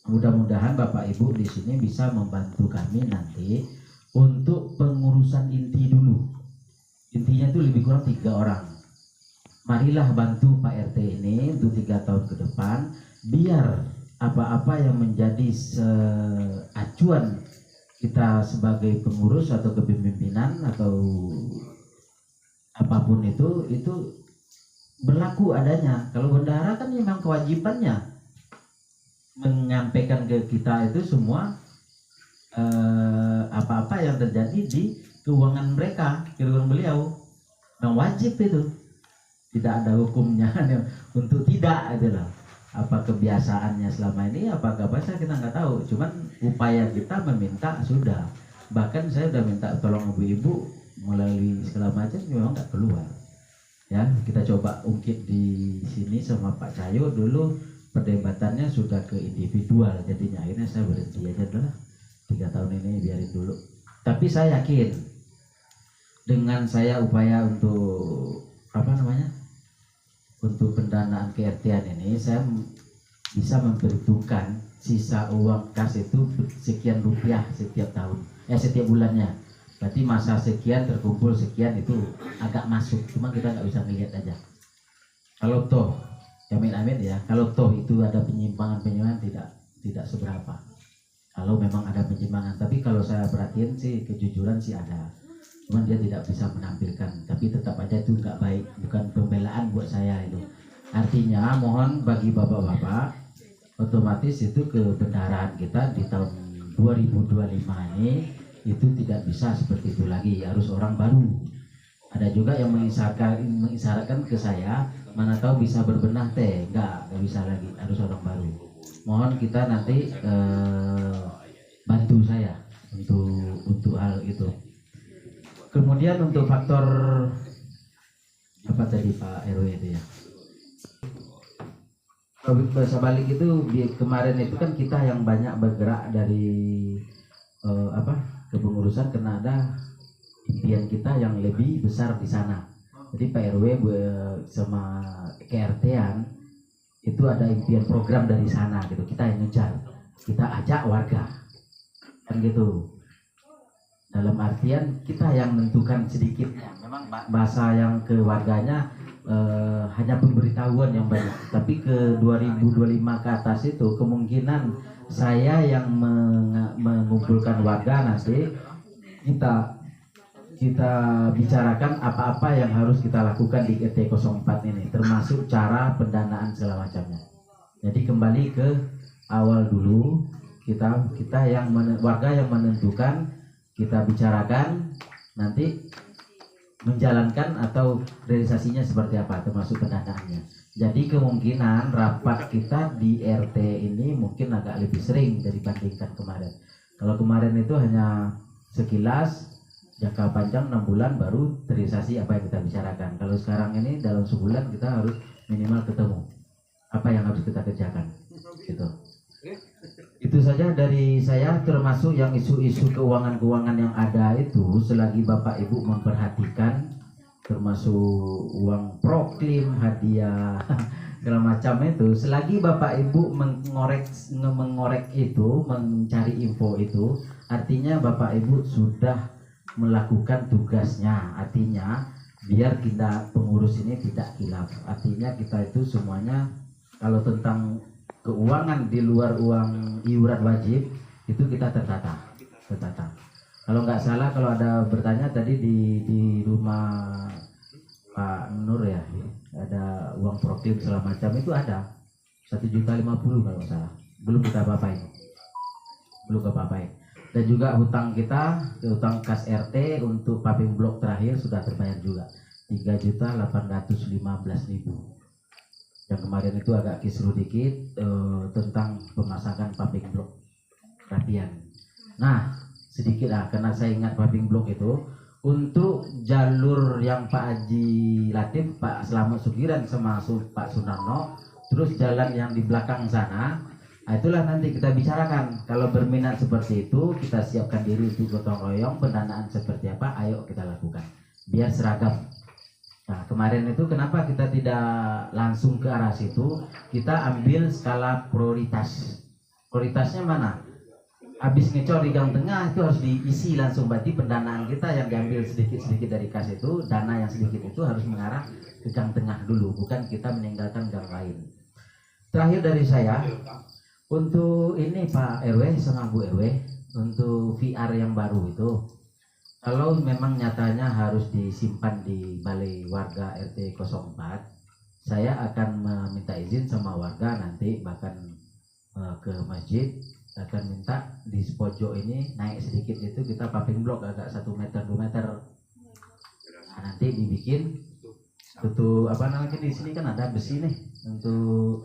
Mudah-mudahan Bapak Ibu di sini bisa membantu kami nanti untuk pengurusan inti dulu. Intinya itu lebih kurang 3 orang. Marilah bantu Pak RT ini untuk 3 tahun ke depan, biar apa-apa yang menjadi acuan kita sebagai pengurus atau kepemimpinan atau apapun itu berlaku adanya. Kalau bendahara kan memang kewajibannya menyampaikan ke kita itu semua apa-apa yang terjadi di keuangan mereka, keuangan beliau. Nah, wajib itu, tidak ada hukumnya untuk tidak adalah apa kebiasaannya selama ini, apakah bahasa kita nggak tahu. Cuman upaya kita meminta sudah, bahkan saya udah minta tolong ibu-ibu melalui segala macam memang nggak keluar. Ya, kita coba ungkit di sini sama Pak Cahyo dulu, perdebatannya sudah ke individual, jadinya akhirnya saya berhenti aja lah. 3 tahun ini biarin dulu. Tapi saya yakin dengan saya upaya untuk untuk pendanaan KRT-an ini, saya bisa memperhitungkan sisa uang kas itu sekian rupiah setiap tahun, setiap bulannya. Berarti masa sekian terkumpul sekian itu agak masuk, cuma kita nggak bisa melihat aja. Kalau toh, amit-amit ya, kalau toh itu ada penyimpangan tidak seberapa. Kalau memang ada penyimpangan, tapi kalau saya perhatiin sih kejujuran sih ada. Cuman dia tidak bisa menampilkan, tapi tetap aja itu nggak baik, bukan pembelaan buat saya itu. Artinya mohon bagi bapak-bapak, otomatis itu kebenaran kita di tahun 2025 ini itu tidak bisa seperti itu lagi, harus orang baru. Ada juga yang mengisyaratkan ke saya, mana tahu bisa berbenah teh, nggak bisa lagi, harus orang baru. Mohon kita nanti bantu saya untuk hal itu. Kemudian untuk faktor apa tadi Pak RW itu ya, bahasa balik itu kemarin itu kan kita yang banyak bergerak dari kepengurusan karena ada impian kita yang lebih besar di sana. Jadi Pak RW sama KRT-an itu ada impian program dari sana gitu, kita yang ngejar, kita ajak warga kan gitu. Dalam artian kita yang menentukan sedikitnya, memang bahasa yang ke warganya hanya pemberitahuan yang banyak, tapi ke 2025 ke atas itu kemungkinan saya yang mengumpulkan warga. Nanti kita bicarakan apa-apa yang harus kita lakukan di RT 04 ini, termasuk cara pendanaan segala macamnya. Jadi kembali ke awal dulu, kita yang warga yang menentukan, kita bicarakan, nanti menjalankan atau realisasinya seperti apa, termasuk pendanaannya. Jadi kemungkinan rapat kita di RT ini mungkin agak lebih sering dibandingkan kemarin. Kalau kemarin itu hanya sekilas, jangka panjang 6 bulan baru terrealisasi apa yang kita bicarakan. Kalau sekarang ini dalam sebulan kita harus minimal ketemu apa yang harus kita kerjakan gitu. Itu saja dari saya, termasuk yang isu-isu keuangan-keuangan yang ada itu selagi Bapak Ibu memperhatikan, termasuk uang proklim, hadiah, segala macam itu, selagi Bapak Ibu mengorek itu, mencari info itu, artinya Bapak Ibu sudah melakukan tugasnya. Artinya biar kita pengurus ini tidak khilaf. Artinya kita itu semuanya kalau tentang keuangan di luar uang iuran wajib itu kita tertata. Kalau nggak salah, kalau ada bertanya tadi di rumah Pak Nur ya, ada uang proklim segala macam itu ada 1.050.000 kalau nggak salah, belum kita apa-apain. Dan juga hutang kita, hutang kas RT untuk paving blok terakhir sudah terbayar juga 3.815.000. Yang kemarin itu agak kisruh dikit tentang pemasangan paving blok rapian. Nah, sedikit karena saya ingat paving blok itu untuk jalur yang Pak Haji Latif, Pak Slamet Sugiran sama Pak Sunarno, terus jalan yang di belakang sana. Nah, itulah nanti kita bicarakan. Kalau berminat seperti itu, kita siapkan diri untuk gotong royong, pendanaan seperti apa, ayo kita lakukan. Biar seragam. Nah, kemarin itu kenapa kita tidak langsung ke arah situ? Kita ambil skala prioritas. Prioritasnya mana? Habis ngecor di gang tengah itu harus diisi langsung. Berarti pendanaan kita yang diambil sedikit-sedikit dari kas itu, dana yang sedikit itu harus mengarah ke gang tengah dulu, bukan kita meninggalkan gang lain. Terakhir dari saya, untuk ini Pak RW sama Bu RW, untuk VR yang baru itu, kalau memang nyatanya harus disimpan di balai warga RT 04, saya akan meminta izin sama warga nanti bahkan ke masjid, akan minta di pojok ini naik sedikit itu kita paving blok agak 1 meter 2 meter. Nah, nanti dibikin tutup apa namanya, di sini kan ada besi nih untuk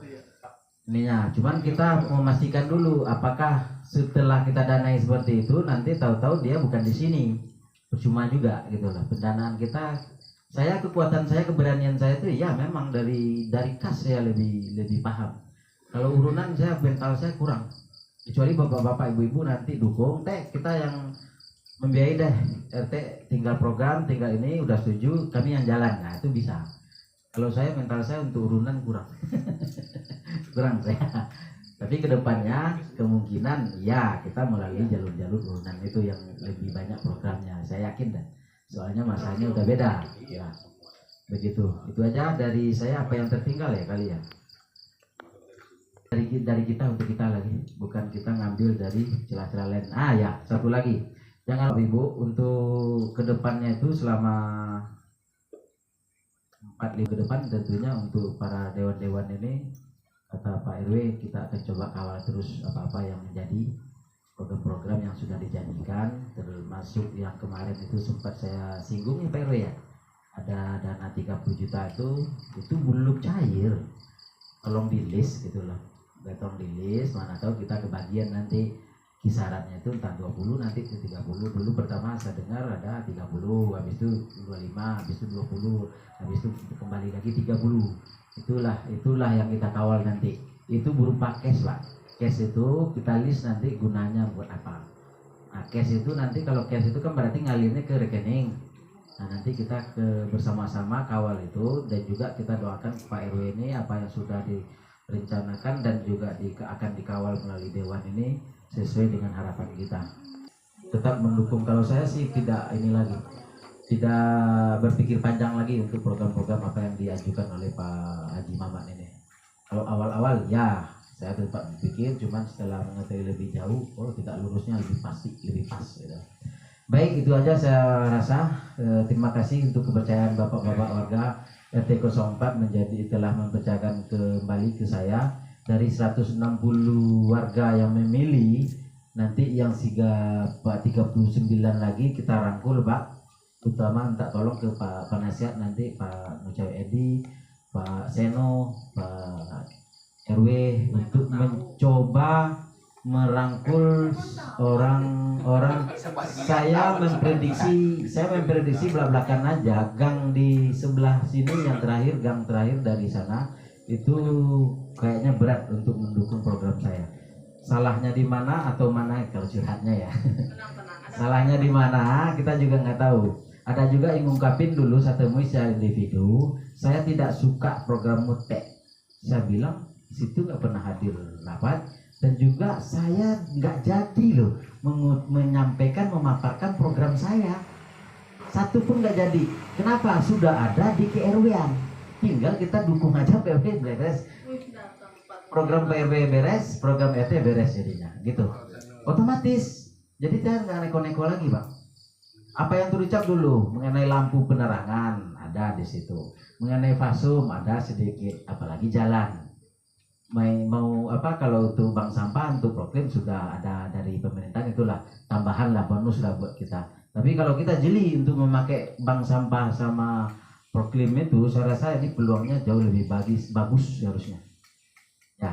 ininya. Cuman kita memastikan dulu apakah setelah kita danai seperti itu nanti tahu-tahu dia bukan di sini, percuma juga gitu loh. Pendanaan kita, kekuatan saya, keberanian saya itu ya memang dari kas saya lebih paham. Kalau urunan saya, mental saya kurang. Kecuali bapak-bapak, ibu-ibu nanti dukung, kita yang membiayai deh, RT tinggal program, tinggal ini udah setuju, kami yang jalan. Nah itu bisa. Kalau saya, mental saya untuk urunan kurang. Kurang saya. Tapi kedepannya kemungkinan ya kita melalui jalur-jalur urunan itu yang lebih banyak programnya. Saya yakin dah. Soalnya masanya udah beda. Ya. Begitu. Itu aja dari saya. Apa yang tertinggal ya kali ya? Dari kita untuk kita lagi, bukan kita ngambil dari celah-celah lain. Ya, satu lagi, jangan Ibu, untuk kedepannya itu selama 4 minggu ke depan tentunya untuk para dewan-dewan ini, kata Pak RW, kita akan coba kawal terus apa-apa yang menjadi program-program yang sudah dijanjikan, termasuk yang kemarin itu sempat saya singgung ya Pak RW ya, ada dana 30 juta itu belum cair, tolong di list gitu loh. Tolong di list, mana tahu kita kebagian nanti kisarannya itu entah 20 nanti ke 30. Dulu pertama saya dengar ada 30, habis itu 25, habis itu 20, habis itu kembali lagi 30. Itulah yang kita kawal nanti. Itu berupa cash Pak. Cash itu kita list nanti gunanya buat apa. Nah cash itu nanti, kalau cash itu kan berarti ngalirnya ke rekening. Nah nanti kita bersama-sama kawal itu, dan juga kita doakan Pak RW ini apa yang sudah direncanakan dan juga akan dikawal melalui dewan ini sesuai dengan harapan kita. Tetap mendukung. Kalau saya sih tidak berpikir panjang lagi untuk program-program apa yang diajukan oleh Pak Haji Mamat ini. Kalau awal-awal ya saya tetap berpikir, cuman setelah mengetahui lebih jauh, tidak lurusnya lebih pas gitu. Baik, itu aja saya rasa. Terima kasih untuk kepercayaan bapak-bapak warga RT 04 telah mempercayakan kembali ke saya. Dari 160 warga yang memilih, nanti yang 39 lagi kita rangkul Pak, terutama minta tolong ke Pak Penasihat nanti, Pak Mucawi Edi, Pak Seno, Pak RW, untuk mencoba merangkul orang-orang. Saya memprediksi belak-belakan aja, gang di sebelah sini yang terakhir, gang terakhir dari sana itu kayaknya berat untuk mendukung program saya. salahnya di mana atau mana kalau curhatnya ya. Salahnya di mana kita juga nggak tahu. Ada juga yang ngungkapin dulu saya temui secara individu, saya tidak suka program mutek. Saya bilang situ nggak pernah hadir rapat dan juga saya nggak jadi loh menyampaikan memaparkan program saya. Satu pun nggak jadi. Kenapa? Sudah ada di KRW-an. Tinggal kita dukung aja PRW beres. Program PRW beres, program RT beres jadinya, gitu. Otomatis. Jadi saya nggak neko-neko lagi, Bang. Apa yang terucap dulu mengenai lampu penerangan ada di situ, mengenai fasum ada sedikit, apalagi jalan. Mau apa kalau untuk bank sampah untuk proklim sudah ada dari pemerintah, itulah tambahan lah bonus lah buat kita. Tapi kalau kita jeli untuk memakai bank sampah sama proklim itu, saya rasa ini peluangnya jauh lebih bagus harusnya. Ya,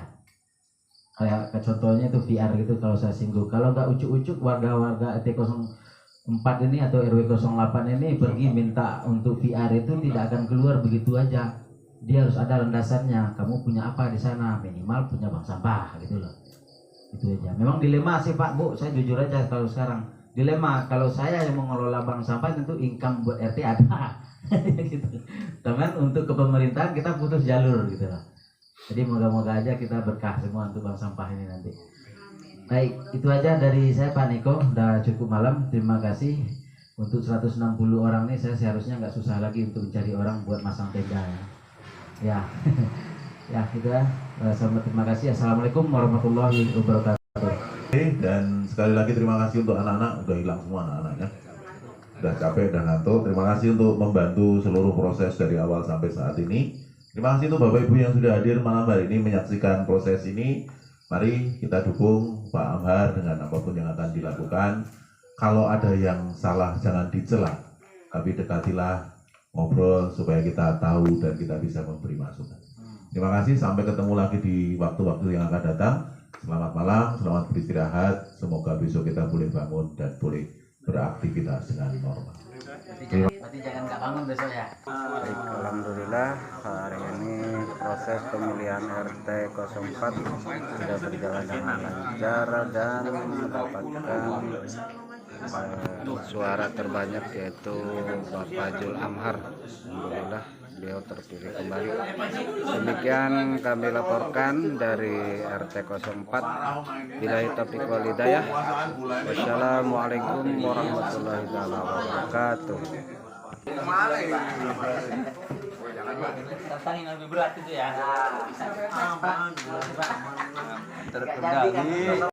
kayak contohnya itu VR gitu kalau saya singgung. Kalau nggak ucuk-ucuk warga-warga RT04 ini atau RW08 ini pergi minta untuk VR itu tidak akan keluar begitu aja. Dia harus ada landasannya. Kamu punya apa di sana? Minimal punya bank sampah gitu loh. Itu aja. Memang dilema sih Pak Bu. Saya jujur aja kalau sekarang dilema. Kalau saya yang mengelola bank sampah tentu income buat RT ada. Gitu. Teman untuk ke pemerintahan kita putus jalur gitu loh. Jadi moga-moga aja kita berkah semua untuk bank sampah ini nanti. Baik, itu aja dari saya Pak Niko. Udah cukup malam. Terima kasih. Untuk 160 orang ini saya seharusnya nggak susah lagi untuk mencari orang buat masang tenda ya. Ya, ya gitu ya. Terima kasih. Assalamualaikum warahmatullahi wabarakatuh. Dan sekali lagi terima kasih untuk anak-anak. Udah hilang semua anak-anaknya. Udah capek, udah ngantuk. Terima kasih untuk membantu seluruh proses dari awal sampai saat ini. Terima kasih untuk Bapak Ibu yang sudah hadir malam hari ini menyaksikan proses ini. Mari kita dukung Pak Amhar dengan apapun yang akan dilakukan. Kalau ada yang salah jangan dicela, tapi dekatilah, ngobrol supaya kita tahu dan kita bisa memberi masukan. Terima kasih, sampai ketemu lagi di waktu-waktu yang akan datang. Selamat malam, selamat beristirahat. Semoga besok kita boleh bangun dan boleh beraktivitas dengan normal. Berarti jangan nggak bangun besok ya. Baik, alhamdulillah hari ini proses pemilihan RT 04 sudah berjalan dengan lancar dan mendapatkan suara terbanyak yaitu Bapak Jul Amhar. Alhamdulillah beliau terpilih kembali. Demikian kami laporkan dari RT 04. Billahi taufiq wal hidayah. Wassalamualaikum warahmatullahi wabarakatuh. Tantangan yang lebih berat itu ya. Terkendali.